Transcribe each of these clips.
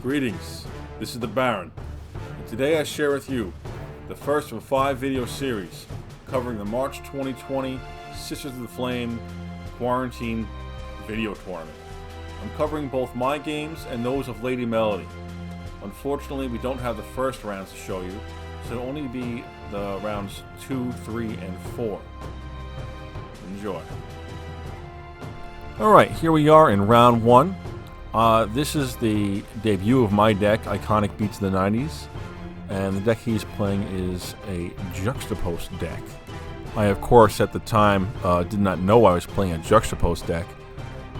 Greetings, this is the Baron, and today I share with you the first of a 5-video series covering the March 2020 Sisters of the Flame Quarantine Video Tournament. I'm covering both my games and those of Lady Melody. Unfortunately, we don't have the first rounds to show you, so it'll only be the rounds 2, 3, and 4. Enjoy. Alright, here we are in round 1. This is the debut of my deck, Iconic Beats the 90's, and the deck he's playing is a Juxtapose deck. I, of course, at the time did not know I was playing a Juxtapose deck,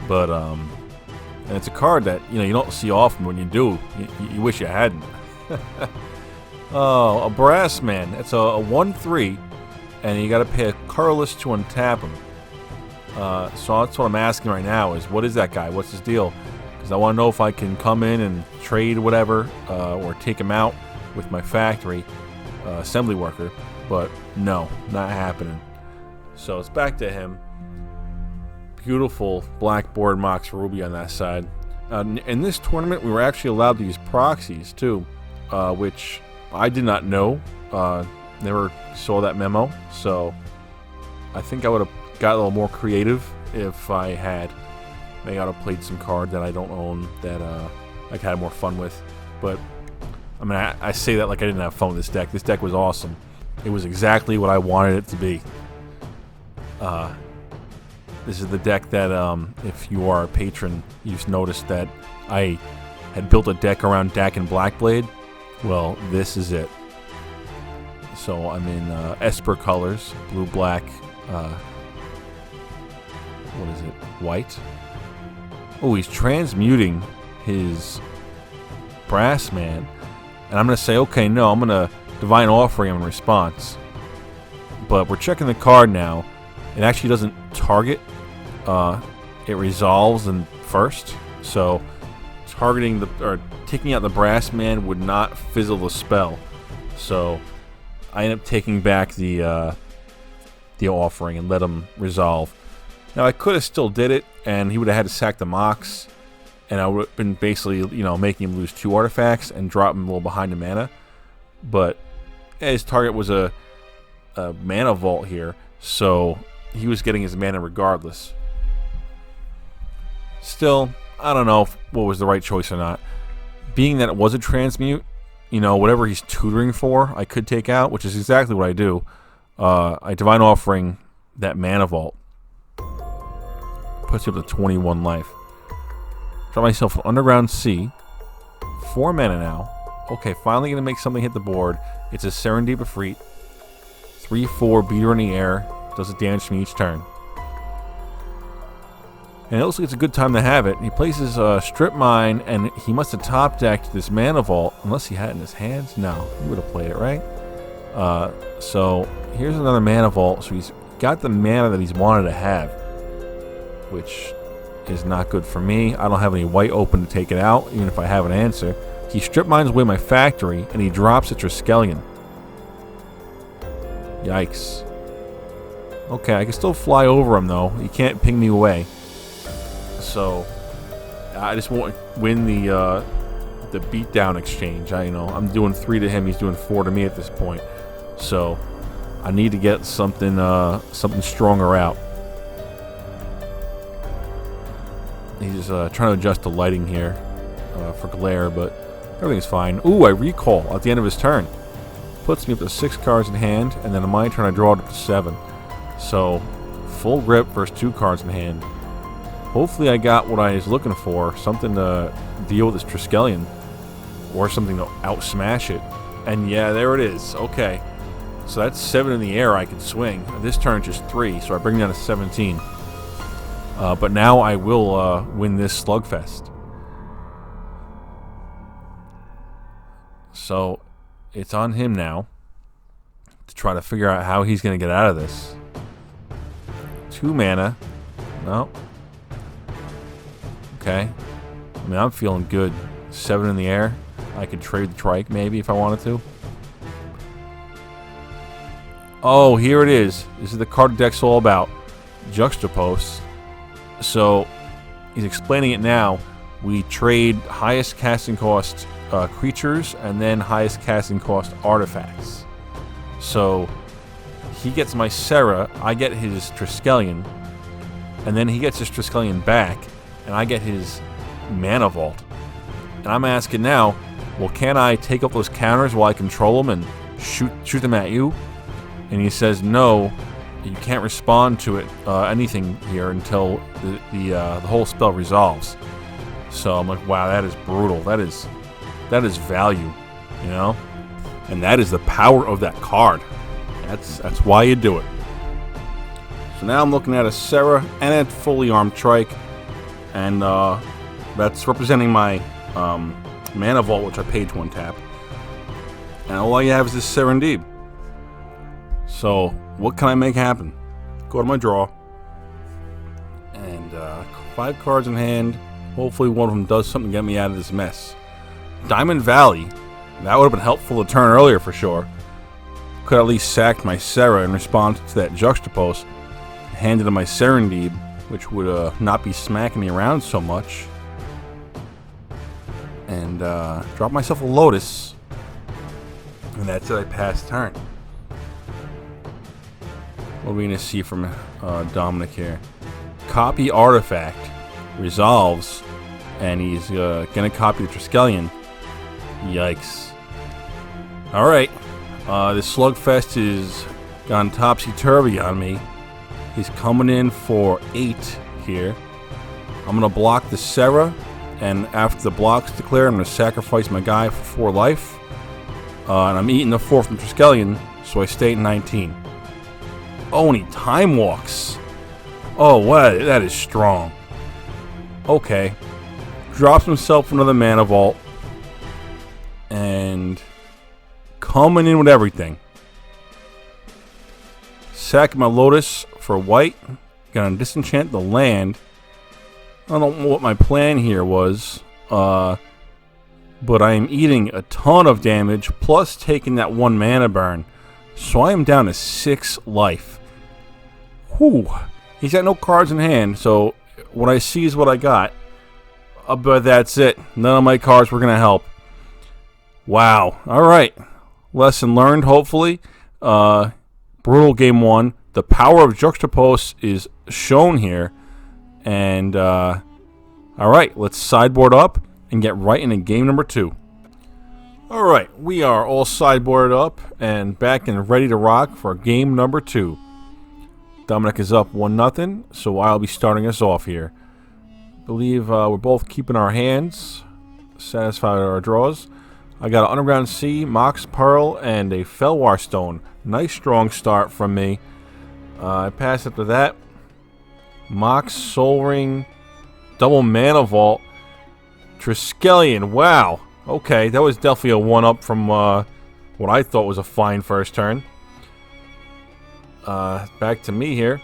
but and it's a card that you don't see often. When you do, you wish you hadn't. Oh, a Brass Man. It's a 1/3, and you got to pay a colorless to untap him. So that's what I'm asking right now: is what is that guy? What's his deal? Because I want to know if I can come in and trade whatever, or take him out with my factory assembly worker. But no, not happening. So it's back to him. Beautiful blackboard Mox Ruby on that side. In this tournament, we were actually allowed to use proxies too, which I did not know. Never saw that memo, so I think I would have got a little more creative if I had. Maybe I would have played some card that I don't own that I could have more fun with. But I mean, I say that like I didn't have fun with this deck. This deck was awesome. It was exactly what I wanted it to be. This is the deck that, if you are a patron, you've noticed that I had built a deck around Dak and Blackblade. Well, this is it. So I'm in Esper colors, blue, black, what is it, white? Oh, he's transmuting his Brass Man. And I'm going to say, okay, no, I'm going to Divine Offering him in response. But we're checking the card now. It actually doesn't target. It resolves in first. So targeting taking out the Brass Man would not fizzle the spell. So I end up taking back the offering and let him resolve. Now I could have still did it, and he would have had to sack the Mox, and I would have been basically, making him lose 2 artifacts and drop him a little behind the mana. But his target was a mana vault here, so he was getting his mana regardless. Still, I don't know what was the right choice or not. Being that it was a transmute, whatever he's tutoring for, I could take out, which is exactly what I do. I Divine Offering that mana vault. Puts you up to 21 life. Draw myself an Underground Sea. 4 mana now. Okay, finally going to make something hit the board. It's a Serendip Efreet. 3/4 beater in the air. Does it damage to me each turn. And it looks like it's a good time to have it. He places a Strip Mine, and he must have top decked this mana vault, unless he had it in his hands. No, he would have played it, right? So here's another mana vault. So he's got the mana that he's wanted to have, which is not good for me. I don't have any white open to take it out, even if I have an answer. He Strip Mines away my factory, and he drops a Triskelion. Yikes. Okay, I can still fly over him, though. He can't ping me away. So I just want to win the beatdown exchange. I'm doing 3 to him. He's doing 4 to me at this point. So I need to get something stronger out. He's trying to adjust the lighting here for glare, but everything's fine. Ooh, I recall at the end of his turn. Puts me up to 6 cards in hand, and then on my turn I draw it up to 7. So full grip versus 2 cards in hand. Hopefully I got what I was looking for, something to deal with this Triskelion, or something to outsmash it. And yeah, there it is. Okay, so that's 7 in the air I can swing. This turn's just 3, so I bring down to 17. But now I will win this slugfest. So it's on him now to try to figure out how he's going to get out of this. 2 mana. No. Okay. I mean, I'm feeling good. 7 in the air. I could trade the Trike maybe if I wanted to. Oh, here it is. This is the card deck's all about. Juxtapose. So he's explaining it now. we trade highest casting cost creatures and then highest casting cost artifacts. So he gets my Serra, I get his Triskelion, and then he gets his Triskelion back, and I get his Mana Vault. And I'm asking now, well, can I take up those counters while I control them and shoot them at you? And he says, no, you can't respond to it anything here until the whole spell resolves. So I'm like, wow, that is brutal. That is value, you know? And that is the power of that card. That's why you do it. So now I'm looking at a Serra and a fully armed Trike, and that's representing my Mana Vault, which I paid to untap. And all I have is this Serendib. So what can I make happen? Go to my draw, and 5 cards in hand. Hopefully one of them does something to get me out of this mess. Diamond Valley. That would have been helpful to turn earlier for sure. Could at least sacked my Serra in response to that Juxtapose. Handed him my Serendib, which would not be smacking me around so much. And drop myself a Lotus. And that's it, I pass turn. What are we going to see from Dominic here? Copy Artifact. Resolves. And he's going to copy the Triskelion. Yikes. Alright. This Slugfest is gone topsy-turvy on me. He's coming in for 8 here. I'm going to block the Serra. And after the block's declared, I'm going to sacrifice my guy for 4 life. And I'm eating the 4 from Triskelion, so I stay at 19. Oh, and he time walks. Oh, wow, that is strong. Okay. Drops himself another Mana Vault. And coming in with everything. Sacking my Lotus for white. Gonna disenchant the land. I don't know what my plan here was. But I am eating a ton of damage, plus taking that 1 mana burn. So I am down to 6 life. Whew. He's got no cards in hand, so what I see is what I got. But that's it. None of my cards were going to help. Wow. Alright. Lesson learned, hopefully. Brutal game 1. The power of Juxtapose is shown here. And, alright, let's sideboard up and get right into game number 2. Alright, we are all sideboarded up and back and ready to rock for game number 2. Dominic is up 1-0, so I'll be starting us off here. I believe we're both keeping our hands, satisfied with our draws. I got an Underground Sea, Mox Pearl, and a Felwar Stone. Nice strong start from me. I pass after that. Mox, Soul Ring, double Mana Vault, Triskelion. Wow. Okay, that was definitely a 1-up from what I thought was a fine first turn. Back to me here.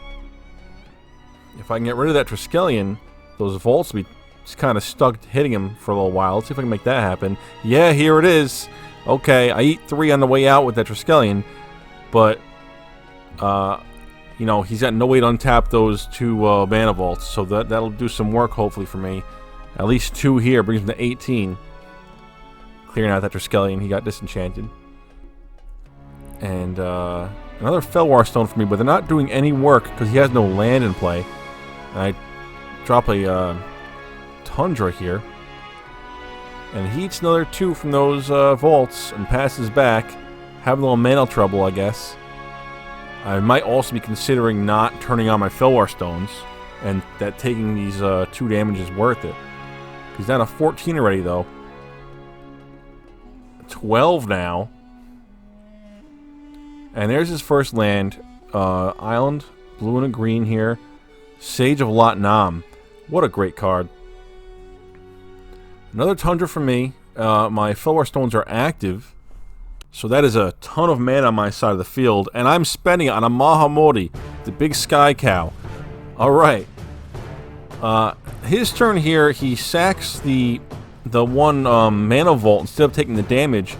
If I can get rid of that Triskelion, those Vaults will be just kind of stuck hitting him for a little while. Let's see if I can make that happen. Yeah, here it is. Okay, I eat 3 on the way out with that Triskelion, but you know, he's got no way to untap those 2 Mana Vaults, so that'll do some work hopefully for me. At least 2 here brings him to 18. Clearing out that Triskelion, he got disenchanted. And another Felwar Stone for me, but they're not doing any work because he has no land in play. And I drop a Tundra here. And he eats another 2 from those Vaults and passes back. Having a little mana trouble, I guess. I might also be considering not turning on my Felwar Stones, and that taking these 2 damage is worth it. He's down to 14 already, though. 12 now. And there's his first land. Island, blue and a green here. Sage of Lot Nam. What a great card. Another Tundra for me. My Felwar Stones are active. So that is a ton of mana on my side of the field. And I'm spending it on a Mahamori, the big Sky Cow. Alright. His turn here, he sacks the 1 Mana Vault instead of taking the damage.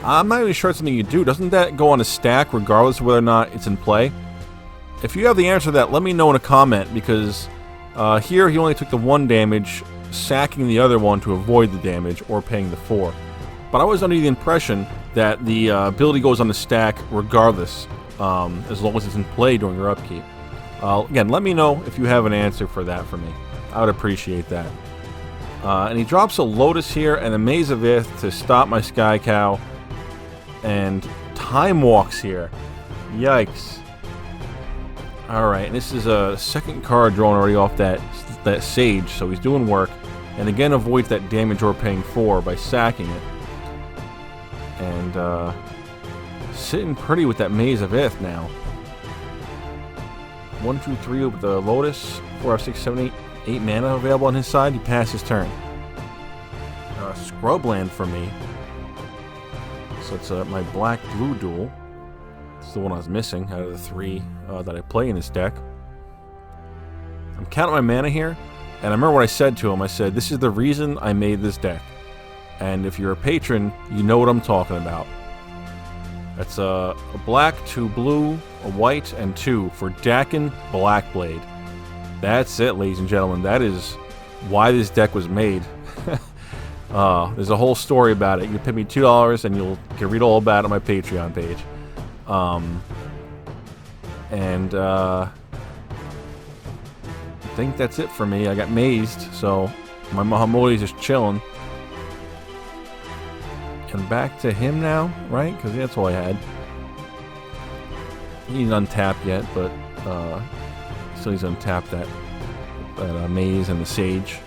I'm not even sure it's something you do. Doesn't that go on a stack regardless of whether or not it's in play? If you have the answer to that, let me know in a comment, because Here he only took the 1 damage, sacking the other one to avoid the damage, or paying the 4. But I was under the impression that the ability goes on the stack regardless, as long as it's in play during your upkeep. Again, let me know if you have an answer for that for me. I would appreciate that. And he drops a Lotus here and a Maze of Ith to stop my Sky Cow. And Time Walks here. Yikes. Alright, and this is a second card drawn already off that Sage, so he's doing work. And again avoids that damage or paying 4 by sacking it. And sitting pretty with that Maze of Ith now. 1, 2, 3 with the Lotus. 4, 5, 6, 7, 8 mana available on his side. He passes turn. Scrubland for me. So it's my black-blue duel. It's the one I was missing out of the 3 that I play in this deck. I'm counting my mana here, and I remember what I said to him. I said, this is the reason I made this deck. And if you're a patron, you know what I'm talking about. That's a black, 2 blue, a white, and 2 for Dakin Blackblade. That's it, ladies and gentlemen. That is why this deck was made. There's a whole story about it. You pay me $2 and you can read all about it on my Patreon page. I think that's it for me. I got mazed, so my Mahamodi's just chilling. And back to him now, right? Because that's all I had. He didn't untap yet, but still he's untapped that Maze and the Sage.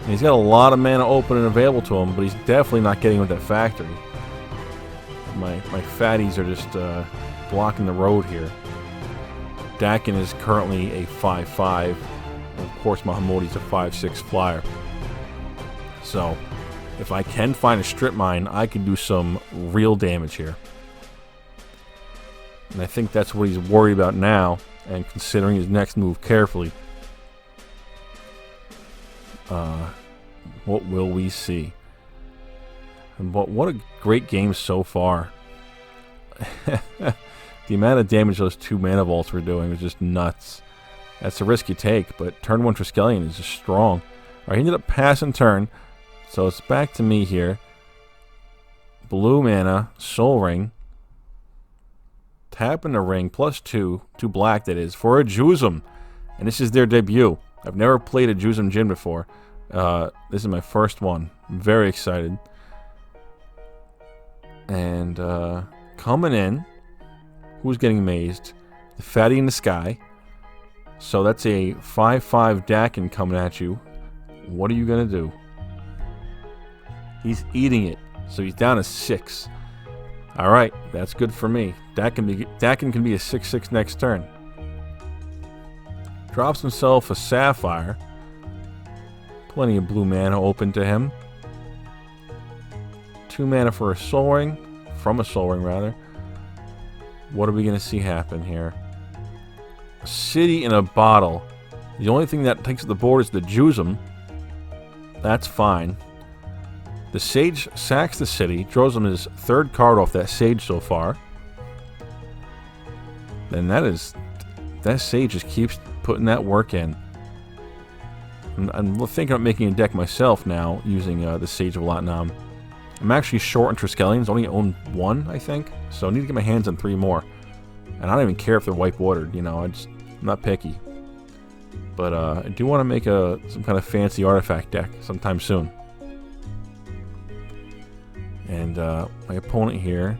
And he's got a lot of mana open and available to him, but he's definitely not getting with that factory. My fatties are just blocking the road here. Dakin is currently a 5/5. And of course, Mahamodi's a 5/6 flyer. So, if I can find a strip mine, I can do some real damage here. And I think that's what he's worried about now, and considering his next move carefully. What will we see? And what a great game so far. The amount of damage those 2 mana vaults were doing was just nuts. That's a risk you take, but turn 1 Triskelion is just strong. Alright, he ended up passing turn, so it's back to me here. Blue mana, Soul Ring. Tapping the ring, +2, 2 black that is, for a Juzum. And this is their debut. I've never played a Juzum Jin before. This is my first one. I'm very excited. And coming in, who's getting mazed? The Fatty in the Sky. So that's a 5/5 Dakin coming at you. What are you going to do? He's eating it. So he's down to 6. Alright, that's good for me. Dakin can be a 6/6 next turn. Drops himself a Sapphire. Plenty of blue mana open to him. 2 mana for a Soul Ring. From a Soul Ring, rather. What are we going to see happen here? A City in a Bottle. The only thing that takes the board is the Juzum. That's fine. The Sage sacks the city, draws him his 3rd card off that Sage so far. And that Sage just keeps putting that work in. I'm thinking of making a deck myself now, using the Sage of Latnam. I'm actually short on Triskelions, only own 1, I think. So I need to get my hands on 3 more. And I don't even care if they're white watered, you know, I'm not picky. But I do want to make some kind of fancy artifact deck sometime soon. And my opponent here,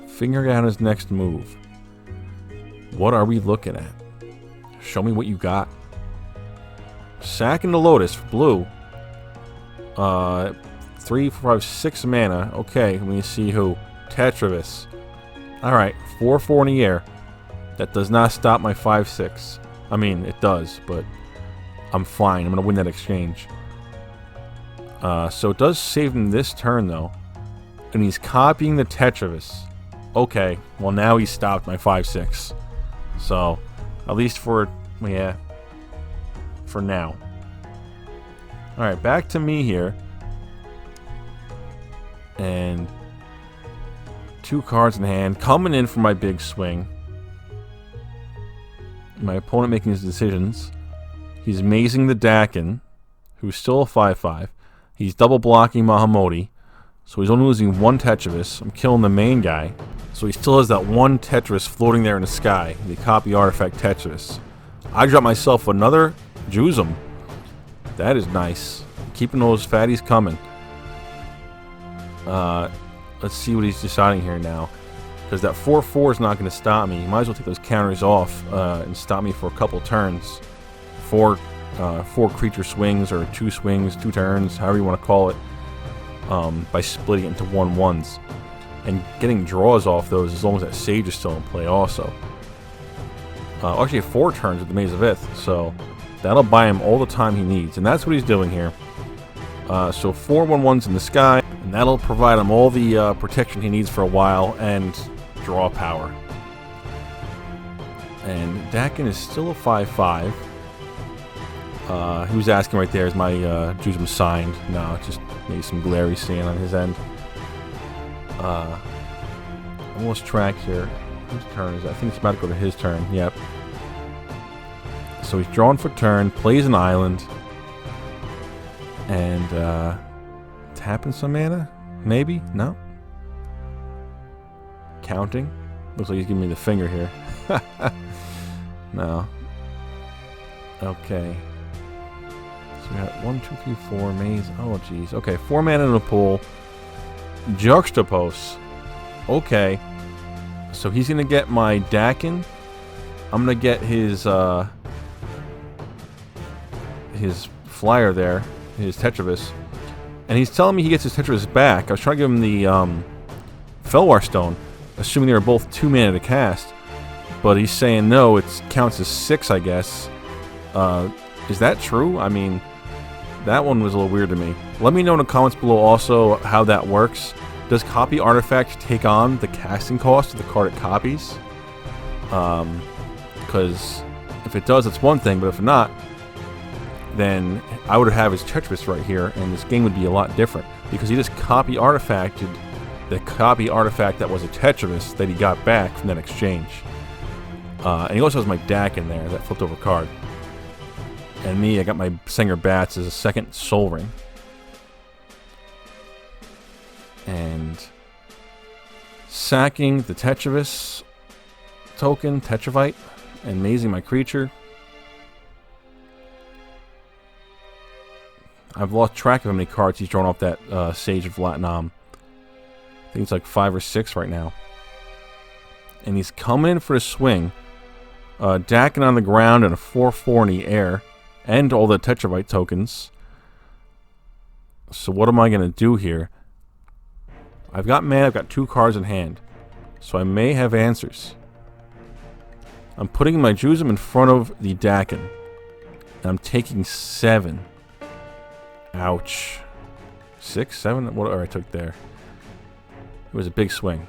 figuring out his next move. What are we looking at? Show me what you got. Sacking the Lotus for blue. 3, 4, 5, 6 mana. Okay, let me see who. Tetravis. Alright, 4/4 in the air. That does not stop my 5/6. I mean, it does, but I'm fine. I'm going to win that exchange. So it does save him this turn, though. And he's copying the Tetravis. Okay, well now he stopped my 5/6. So, at least for now. Alright, back to me here. And 2 cards in hand. Coming in for my big swing. My opponent making his decisions. He's mazing the Dakin, who's still a 5/5. He's double blocking Mahamodi, so he's only losing one Tetris. I'm killing the main guy, so he still has that one Tetris floating there in the sky, the copy artifact Tetris. I dropped myself another Jusum. That is nice. Keeping those fatties coming. Let's see what he's deciding here now. Because that 4/4 is not going to stop me. You might as well take those counters off and stop me for a couple turns. Four creature swings or 2 swings, 2 turns, however you want to call it. By splitting it into 1/1s. And getting draws off those as long as that Sage is still in play also. Actually 4 turns with the Maze of Ith. So that'll buy him all the time he needs. And that's what he's doing here. So 4 1/1s in the sky. And that'll provide him all the protection he needs for a while and draw power. And Dakin is still a 5/5. He was asking right there, is my Jusum signed? No, just maybe some glary seeing on his end. Almost tracked here. Whose turn is it? I think it's about to go to his turn. Yep. So he's drawn for turn, plays an island, and tapping some mana? Maybe? No? Counting? Looks like he's giving me the finger here. No. Okay. So we got 1, 2, 3, 4 maze. Oh, jeez. Okay, 4 mana in the pool. Juxtapose. Okay. So he's gonna get my Dakin. I'm gonna get his flyer there, his Tetravis. And he's telling me he gets his Tetris back. I was trying to give him the Felwar Stone, assuming they were both 2 mana to cast. But he's saying no, it counts as 6, I guess. Is that true? I mean, that one was a little weird to me. Let me know in the comments below also how that works. Does Copy Artifact take on the casting cost of the card it copies? Because if it does, it's one thing, but if not, then I would have his Tetris right here, and this game would be a lot different. Because he just copy artifacted the copy artifact that was a Tetris that he got back from that exchange. And he also has my Dakin there, that flipped over card. And me, I got my Singer Bats as a second Soul Ring. And sacking the Tetris token, Tetravite, and mazing my creature. I've lost track of how many cards he's drawn off that Sage of Latnam. I think it's like 5 or 6 right now. And he's coming in for a swing. Dakin on the ground and a 4/4 in the air. And all the Tetravite tokens. So what am I going to do here? I've got mana, I've got 2 cards in hand. So I may have answers. I'm putting my Jusum in front of the Dakin. And I'm taking 7. Ouch. 6, 7? Whatever I took there. It was a big swing.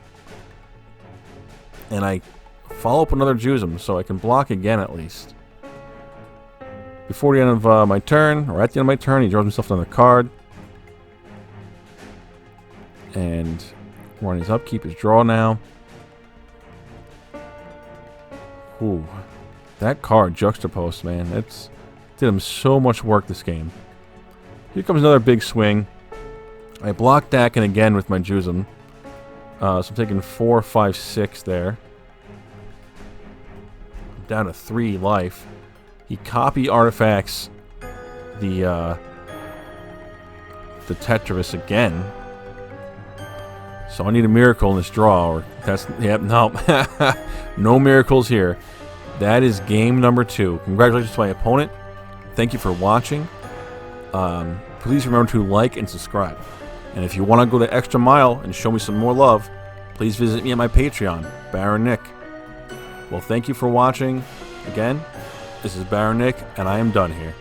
And I follow up another Jusum so I can block again at least. Before the end of my turn, or at the end of my turn, he draws himself another card. And we're on his upkeep, his draw now. Ooh. That card, Juxtapose, man. That's did him so much work this game. Here comes another big swing. I block Dakin again with my Jusum. So I'm taking 4, 5, 6 there. I'm down to 3 life. He copy artifacts the Tetris again. So I need a miracle in this draw. Or that's yep, no. No miracles here. That is game number 2. Congratulations to my opponent. Thank you for watching. Please remember to like and subscribe. And if you want to go the extra mile and show me some more love, please visit me at my Patreon, Baron Nick. Well, thank you for watching. Again, this is Baron Nick, and I am done here.